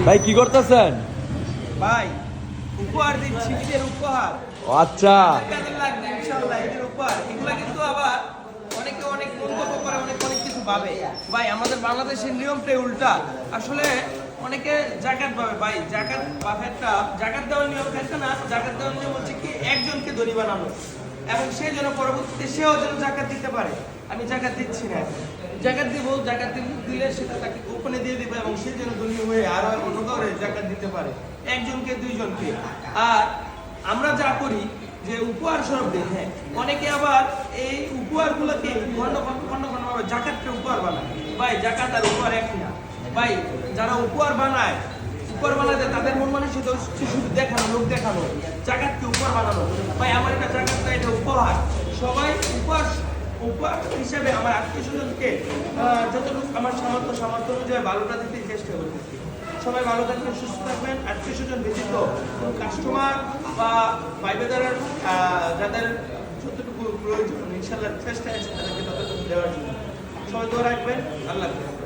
ভাই কি করতেছেন? ভাই উপহার দিচ্ছি, ঈদের উপহার। আচ্ছা কাজে লাগবে ইনশাআল্লাহ, ঈদের উপহার। এগুলা কিন্তু আবার অনেকে অনেক মন্তব্য করে, অনেক অনেক কিছু ভাবে। ভাই আমাদের বাংলাদেশের নিয়মটাই উল্টা। আসলে অনেকে জাকাত পাবে, ভাই জাকাত পাবেটা, জাকাত দেওয়ার নিয়ম একটা না। জাকাত দেওয়ার নিয়ম হচ্ছে কি, একজনকে ধনী বানানো এবং সে যেন পরবর্তীতে সেও যেন জাকাত দিতে পারে। আমি জাকাত দিচ্ছি না, জাকাত দিব, জাকাত দিলে সেটা তাকে গোপনে দিয়ে দিবে এবং সে যেন ধনী হয়ে আরো অন্য কাউরে জাকাত দিতে পারে, একজনকে দুইজনকে। আর আমরা যা করি যে উপহার স্বরূপ দিই, হ্যাঁ অনেকে আবার এই উপহারগুলোকে খন্ড ভাবে জাকাতকে উপহার বানায়। ভাই জাকাত আর উপহার এক না ভাই। যারা উপহার বানায়, উপহার বানাতে তাদের মন মানসিকতা হচ্ছে শুধু দেখানো, লোক দেখানো। জাকাতকে উপহার বানানো, ভাই আমার এটা জাকাত না, এটা উপহার। সবাই উপহার উপহার হিসেবে আমার আত্মীয় স্বজনকে যতটুকু আমার সামর্থ্য অনুযায়ী ভালোটা দিতে চেষ্টা করতেছি। সবাই ভালো থাকবেন, সুস্থ থাকবেন। আত্মীয় স্বজন ব্যতীত কাস্টমার বা ভাই বেদারের যাদের যতটুকু প্রয়োজন ইনশাল্লাহ চেষ্টা আছে তাদেরকে ততটুকু দেওয়ার জন্য। সবাই দোয়া রাখবেন। আল্লাহ হাফেজ।